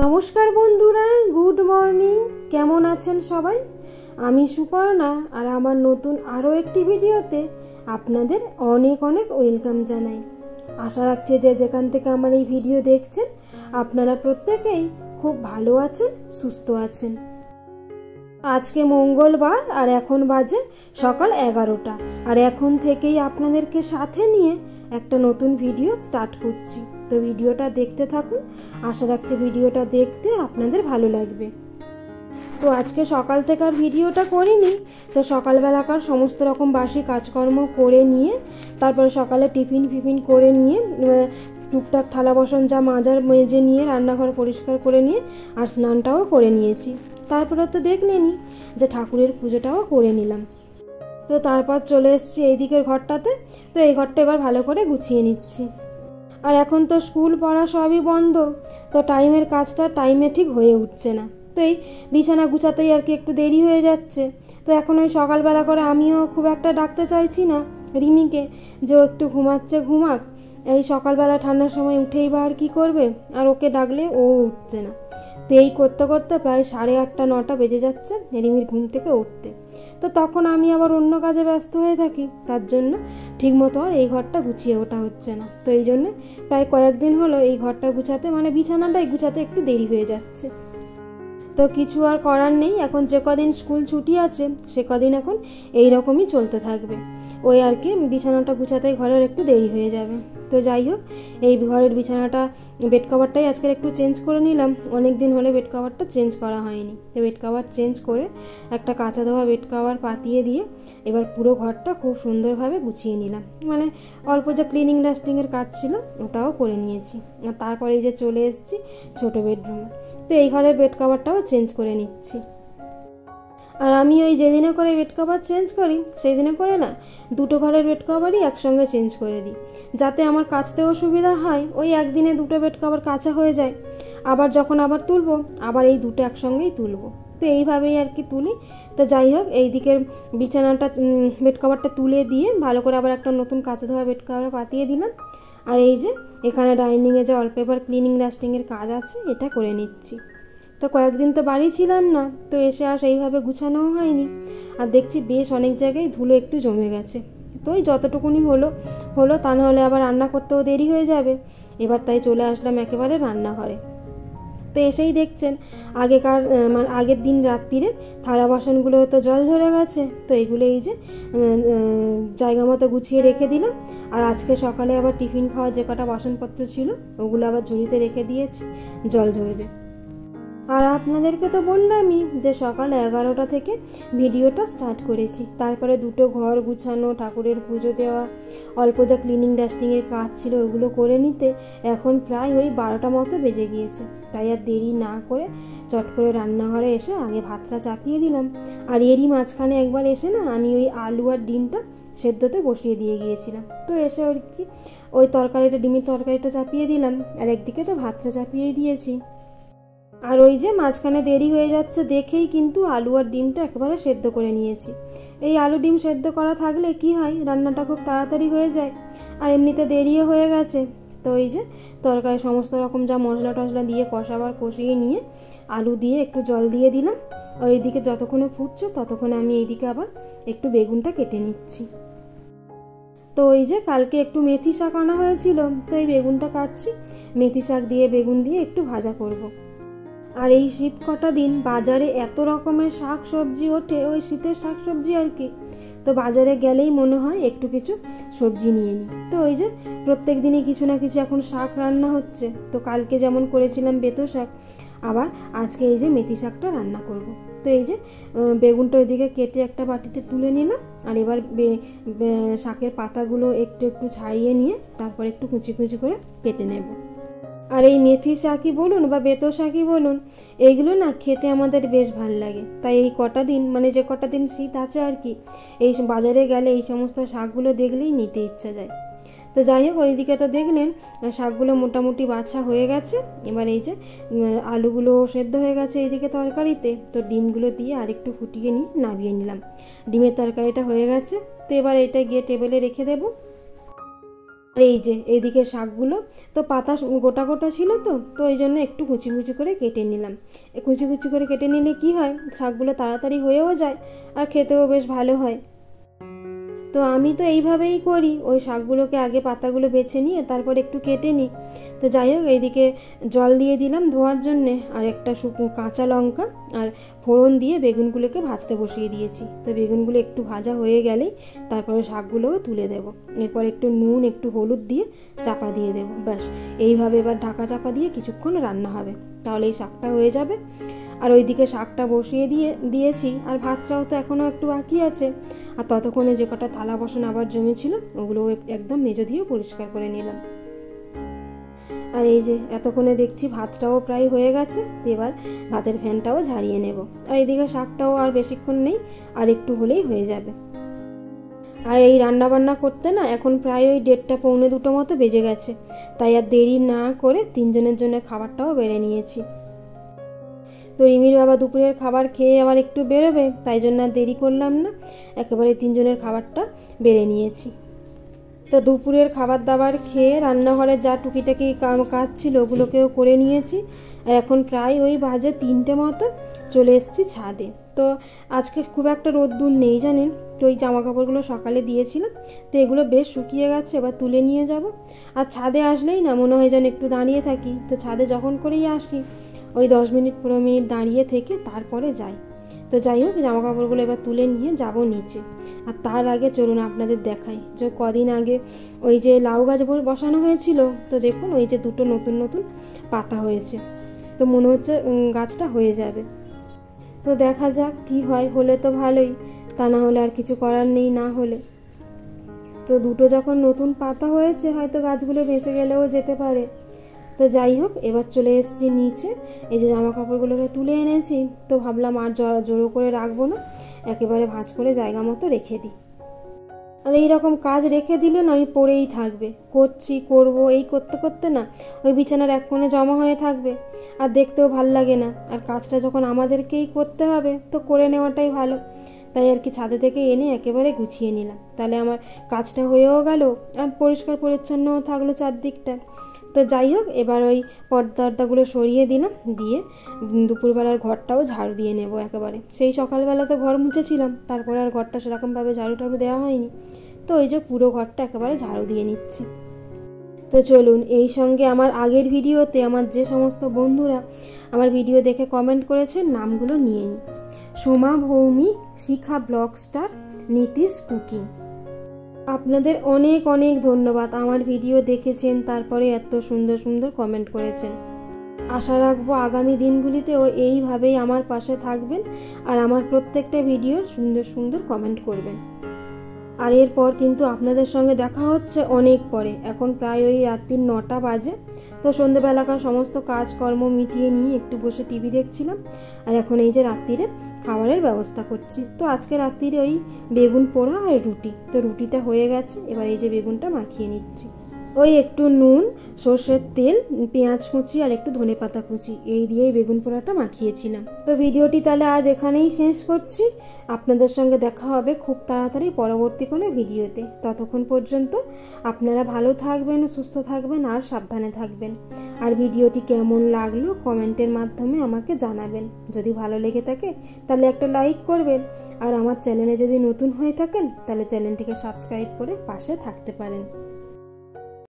নমস্কার বন্ধুরা, good morning. কেমন আছেন সবাই? আমি সুপর্ণা, আর আমার নতুন আরও একটি ভিডিওতে আপনাদের অনেক অনেক ওয়েলকাম জানাই। আশা রাখছি যে যেখান থেকে আমার এই ভিডিও দেখছেন আপনারা প্রত্যেকেই খুব ভালো আছেন, সুস্থ আছেন। আজকে মঙ্গলবার আর এখন বাজে সকাল 11টা, আর এখন থেকেই আপনাদেরকে সাথে নিয়ে একটা নতুন ভিডিও স্টার্ট করছি। তো ভিডিওটা দেখতে থাকুন, আশা রাখছি ভিডিওটা দেখতে আপনাদের ভালো লাগবে। তো আজকে সকাল থেকে আর ভিডিওটা করিনি, তো সকালবেলাকার সমস্ত রকম বাসি কাজকর্ম করে নিয়ে তারপরে সকালে টিফিন করে নিয়ে টুকটাক থালা বাসন যা মাজার মেজে নিয়ে রান্নাঘর পরিষ্কার করে নিয়ে আর স্নানটাও করে নিয়েছি। তারপরে তো দেখলেনই যে ঠাকুরের পুজোটাও করে নিলাম। তো তারপর চলে এসেছি এই দিকের ঘরটাতে। তো এই ঘরটা এবার ভালো করে গুছিয়ে নিচ্ছি। আর এখন তো স্কুল পড়া সবই বন্ধ, তো টাইমের কাজটা টাইমে ঠিক হয়ে উঠছে না। তো এই বিছানা গুছাতেই আর কি একটু দেরি হয়ে যাচ্ছে। তো এখন ওই সকালবেলা করে আমিও খুব একটা ডাকতে চাইছি না রিমিকে যে ও একটু ঘুমাচ্ছে, ঘুমাক। এই সকালবেলা ঠান্ডার সময় উঠেই বা আর কী করবে, আর ওকে ডাকলে ও উঠছে না। তো এই করতে করতে প্রায় 8:30 9টা বেজে যাচ্ছে রিমির ঘুম থেকে উঠতে। তো তখন আমি আবার অন্য কাজে ব্যস্ত হয়ে থাকি, তার জন্য ঠিকমতো আর এই ঘরটা গুছিয়ে ওঠা হচ্ছে না। তো এই জন্য প্রায় কয়েকদিন হলো এই ঘরটা গুছাতে, মানে বিছানাটাই গুছাতে একটু দেরি হয়ে যাচ্ছে। তো কিছু আর করার নেই, এখন যে কদিন স্কুল ছুটি আছে সে কদিন এখন এই রকমই চলতে থাকবে। ওই আর কি বিছানাটা গুছাতে ঘরের একটু দেরি হয়ে যাবে। তো যাই হোক, এই ঘরের বিছানাটা বেড কভারটাই আজকে একটু চেঞ্জ করে নিলাম। অনেক দিন হলে বেড কভারটা চেঞ্জ করা হয়নি। তো বেড কভার চেঞ্জ করে একটা কাঁচা ধোয়া বেড কভার পাতিয়ে দিয়ে এবার পুরো ঘরটা খুব সুন্দরভাবে গুছিয়ে নিলাম। মানে অল্প যে ক্লিনিং ডাস্টিংয়ের কাজ ছিল ওটাও করে নিয়েছি। আর তারপরে এই যে চলে এসেছি ছোটো বেডরুমে। তো এই ঘরের বেড কভারটাও চেঞ্জ করে নিচ্ছি। আর আমি ওই যেদিনে করে বেড কভার চেঞ্জ করি সেই দিনে করে না দুটো ঘরের বেড কভারই একসঙ্গে চেঞ্জ করে দিই, যাতে আমার কাচতেও সুবিধা হয়। ওই একদিনে দুটো বেড কভার কাচা হয়ে যায়। আবার যখন আবার তুলবো আবার এই দুটো একসঙ্গেই তুলবো। তো এইভাবেই আর কি তুলি। তো যাই হোক, এই দিকের বিছানাটা বেড কভারটা তুলে দিয়ে ভালো করে আবার একটা নতুন কাঁচা ধোয়া বেড কভার পাতিয়ে দিলাম। আর এই যে এখানে ডাইনিংয়ে যে অল্প এবার ক্লিনিং ডাস্টিংয়ের কাজ আছে এটা করে নিচ্ছি। তো কয়েকদিন তো বাড়ি ছিলাম না, তো এসে আর সেইভাবে গুছানোও হয়নি। আর দেখছি বেশ অনেক জায়গায় ধুলো একটু জমে গেছে। তো ওই যতটুকুনি হলো তা নাহলে আবার রান্না করতেও দেরি হয়ে যাবে। এবার তাই চলে আসলাম একেবারে রান্নাঘরে। তো এসেই দেখছেন আগের দিন রাত্রিরে থালা বাসনগুলো তো জল ঝরে গেছে। তো এগুলো এই যে জায়গা মতো গুছিয়ে রেখে দিলাম। আর আজকে সকালে আবার টিফিন খাওয়া যে কটা বাসনপত্র ছিল ওগুলো আবার ঝুড়িতে রেখে দিয়েছি, জল ঝরবে। আর আপনাদেরকে তো বললামই যে সকাল 11টা থেকে ভিডিওটা স্টার্ট করেছি। তারপরে দুটো ঘর গুছানো, ঠাকুরের পুজো দেওয়া, অল্প যা ক্লিনিং ডাস্টিংয়ের কাজ ছিল ওগুলো করে নিতে এখন প্রায় ওই 12টা মতো বেজে গিয়েছে। তাই আর দেরি না করে চট করে রান্নাঘরে এসে আগে ভাতটা চাপিয়ে দিলাম। আর এরই মাঝখানে একবার এসে না আমি ওই আলু আর ডিমটা সেদ্ধতে বসিয়ে দিয়ে গিয়েছিলাম। তো এসে আর কি ওই ডিমের তরকারিটা চাপিয়ে দিলাম, আর একদিকে তো ভাতটা চাপিয়েই দিয়েছি। আর ওই যে মাঝখানে দেরি হয়ে যাচ্ছে দেখেই কিন্তু আলু আর ডিমটা একেবারে সেদ্ধ করে নিয়েছি। এই আলু ডিম সেদ্ধ করা থাকলে কি হয়, রান্নাটা খুব তাড়াতাড়ি হয়ে যায়। আর এমনিতে দেরিও হয়ে গেছে। তো ওই যে তরকারি সমস্ত রকম যা মশলা টশলা দিয়ে কষিয়ে নিয়ে আলু দিয়ে একটু জল দিয়ে দিলাম। ওইদিকে যতক্ষণে ফুটছে ততক্ষণে আমি এইদিকে আবার একটু বেগুনটা কেটে নিচ্ছি। তো ওই যে কালকে একটু মেথি শাক আনা হয়েছিল, তো এই বেগুনটা কাটছি। মেথি শাক দিয়ে বেগুন দিয়ে একটু ভাজা করব। আর এই শীত কটা দিন বাজারে এত রকমের শাক সবজি ওঠে, ওই শীতের শাক সবজি আর কি। তো বাজারে গেলেই মনে হয় একটু কিছু সবজি নিয়ে নিই। তো ওই যে প্রত্যেক দিনই কিছু না কিছু এখন শাক রান্না হচ্ছে। তো কালকে যেমন করেছিলাম বেতো শাক, আবার আজকে এই যে মেথি শাকটা রান্না করব। তো এই যে বেগুনটা ওইদিকে কেটে একটা বাটিতে তুলে নিলাম। আর এবার শাকের পাতাগুলো একটু একটু ছাড়িয়ে নিয়ে তারপর একটু কুচি কুচি করে কেটে নেব। আর এই মেথি শাকই বলুন বা বেতো শাকই বলুন, এইগুলো না খেতে আমাদের বেশ ভালো লাগে। তাই এই কটা দিন, মানে যে কটা দিন শীত আছে আর কি, এই বাজারে গেলে এই সমস্ত শাকগুলো দেখলেই নিতে ইচ্ছা যায়। তো যাই হোক, ওইদিকে তো দেখলেন শাকগুলো মোটামুটি বাছা হয়ে গেছে। এবার এই যে আলুগুলো সেদ্ধ হয়ে গেছে এইদিকে তরকারিতে। তো ডিমগুলো দিয়ে আরেকটু ফুটিয়ে নিয়ে নামিয়ে নিলাম। ডিমের তরকারিটা হয়ে গেছে। তো এবার এটা গিয়ে টেবিলে রেখে দেবো। আর এই যে এইদিকে শাকগুলো তো পাতা গোটা গোটা ছিল, তো ওই জন্য একটু কুচি কুচি করে কেটে নিলাম। কুচি কুচি করে কেটে নিলে কি হয়, শাকগুলো তাড়াতাড়ি হয়েও যায় আর খেতেও বেশ ভালো হয়। তো আমি তো এইভাবেই করি, ওই শাকগুলোকে আগে পাতাগুলো বেছে নিয়ে তারপর একটু কেটে নিই। তো যাই হোক, এইদিকে জল দিয়ে দিলাম ধোয়ার জন্যে, আর একটা কাঁচা লঙ্কা আর ফোড়ন দিয়ে বেগুনগুলোকে ভাজতে বসিয়ে দিয়েছি। তো বেগুনগুলো একটু ভাজা হয়ে গেলেই তারপরে শাকগুলোও তুলে দেবো। এরপর একটু নুন একটু হলুদ দিয়ে চাপা দিয়ে দেবো, ব্যাস। এইভাবে এবার ঢাকা চাপা দিয়ে কিছুক্ষণ রান্না হবে, তাহলে এই শাকটা হয়ে যাবে। আর ওইদিকে শাকটা বসিয়ে দিয়েছি, আর ভাতটাও তো এখনও একটু বাকি আছে। আর ততক্ষণে যে কটা থালা বাসন আবার জমেছিল ওগুলো একদম মেজে দিয়ে পরিষ্কার করে নিলাম। আর এই যে এতক্ষণে দেখছি ভাতটাও প্রায় হয়ে গেছে, এবার ভাতের ফ্যানটাও ঝাড়িয়ে নেব। আর এইদিকে শাকটাও আর বেশিক্ষণ নেই, আর একটু হলেই হয়ে যাবে। আর এই রান্না বান্না করতে না এখন প্রায় ওই 1:30 পৌনে 2 মতো বেজে গেছে, তাই আর দেরি না করে 3 জনের জন্য খাবারটাও বেড়ে নিয়েছি। তো রিমির বাবা দুপুরের খাবার খেয়ে আবার একটু বেরোবে, তাই জন্য আর দেরি করলাম না, একেবারে 3 জনের খাবারটা বেড়ে নিয়েছি। তো দুপুরের খাবার দাবার খেয়ে রান্নাঘরে যা টুকিটাকি কাজ ছিল ওগুলোকেও করে নিয়েছি। আর এখন প্রায় ওই বাজে 3টে মতো, চলে এসেছি ছাদে। তো আজকে খুব একটা রোদ্দুর নেই জানেন, তো ওই জামা কাপড়গুলো সকালে দিয়েছিলাম, তো এগুলো বেশ শুকিয়ে গেছে, এবার তুলে নিয়ে যাব। আর ছাদে আসলেই না মনে হয় যেন একটু দাঁড়িয়ে থাকি, তো ছাদে যখন করেই আসি ওই 10 মিনিট 15 মিনিট দাঁড়িয়ে থেকে তারপরে যাই। তো যাই হোক, জামা কাপড়গুলো এবার তুলে নিয়ে যাব নিচে। আর তার আগে চলুন আপনাদের দেখাই যে কদিন আগে ওই যে লাউ গাছ বসানো হয়েছিল, তো দেখুন ওই যে 2টো নতুন নতুন পাতা হয়েছে, তো মনে হচ্ছে গাছটা হয়ে যাবে। তো দেখা যাক কি হয়, হলে তো ভালোই, তা না হলে আর কিছু করার নেই না হলে। তো 2টো যখন নতুন পাতা হয়েছে হয়তো গাছগুলো বেঁচে গেলেও যেতে পারে। তো যাই হোক, এবার চলে এসেছি নিচে। এই যে জামা কাপড়গুলোকে তুলে এনেছি, তো ভাবলাম আর জড়ো করে রাখবো না, একেবারে ভাঁজ করে জায়গা মতো রেখে দিই। আর এইরকম কাজ রেখে দিলে না আমি পড়েই থাকবে, করব এই করতে করতে না ওই বিছানার এক কোণে জমা হয়ে থাকবে, আর দেখতেও ভাল লাগে না। আর কাজটা যখন আমাদেরকেই করতে হবে তো করে নেওয়াটাই ভালো। তাই আর কি ছাদে থেকে এনে একেবারে গুছিয়ে নিলাম, তাহলে আমার কাজটা হয়েও গেল আর পরিষ্কার পরিচ্ছন্নও থাকলো চারদিকটা। তো যাই হোক, এবার ওই পর্দাগুলো সরিয়ে দিলাম, দিয়ে দুপুরবেলার ঘরটাও ঝাড়ু দিয়ে নেব একেবারে। সেই সকালবেলা তো ঘর মুছেছিলাম, তারপরে আর ঘরটা সেরকমভাবে ঝাড়ু টাড়ু দেওয়া হয়নি, তো ওই যে পুরো ঘরটা একেবারে ঝাড়ু দিয়ে নিচ্ছি। তো চলুন, এই সঙ্গে আমার আগের ভিডিওতে আমার যে সমস্ত বন্ধুরা আমার ভিডিও দেখে কমেন্ট করেছেন নামগুলো নিয়ে নিই। সোমা ভৌমিক, শিখা ব্লগ স্টার, নীতিশ কুকিং, আপনাদের অনেক অনেক ধন্যবাদ। আমার ভিডিও দেখেছেন, তারপরে এত সুন্দর সুন্দর কমেন্ট করেছেন। আশা রাখবো আগামী দিনগুলিতেও এইভাবেই আমার পাশে থাকবেন আর আমার প্রত্যেকটা ভিডিওর সুন্দর সুন্দর কমেন্ট করবেন। আর এরপর কিন্তু আপনাদের সঙ্গে দেখা হচ্ছে অনেক পরে, এখন প্রায় ওই রাত্রির 9টা বাজে। তো সন্ধ্যেবেলাকার সমস্ত কাজকর্ম মিটিয়ে নিয়ে একটু বসে টিভি দেখছিলাম, আর এখন এই যে রাত্রিরে খাবারের ব্যবস্থা করছি। তো আজকে রাত্রিরে ওই বেগুন পোড়া আর রুটি, তো রুটিটা হয়ে গেছে, এবার এই যে বেগুনটা মাখিয়ে নিচ্ছি। ওই একটু নুন, সর্ষের তেল, পেঁয়াজ কুচি আর একটু ধনেপাতা কুচি এই দিয়েই বেগুন পোড়াটা মাখিয়েছিলাম। তো ভিডিওটি তাহলে আজ এখানেই শেষ করছি। আপনাদের সঙ্গে দেখা হবে খুব তাড়াতাড়ি পরবর্তী কোনো ভিডিওতে। ততক্ষণ পর্যন্ত আপনারা ভালো থাকবেন, সুস্থ থাকবেন আর সাবধানে থাকবেন। আর ভিডিওটি কেমন লাগলো কমেন্টের মাধ্যমে আমাকে জানাবেন। যদি ভালো লেগে থাকে তাহলে একটা লাইক করবেন, আর আমার চ্যানেলে যদি নতুন হয়ে থাকেন তাহলে চ্যানেলটিকে সাবস্ক্রাইব করে পাশে থাকতে পারেন।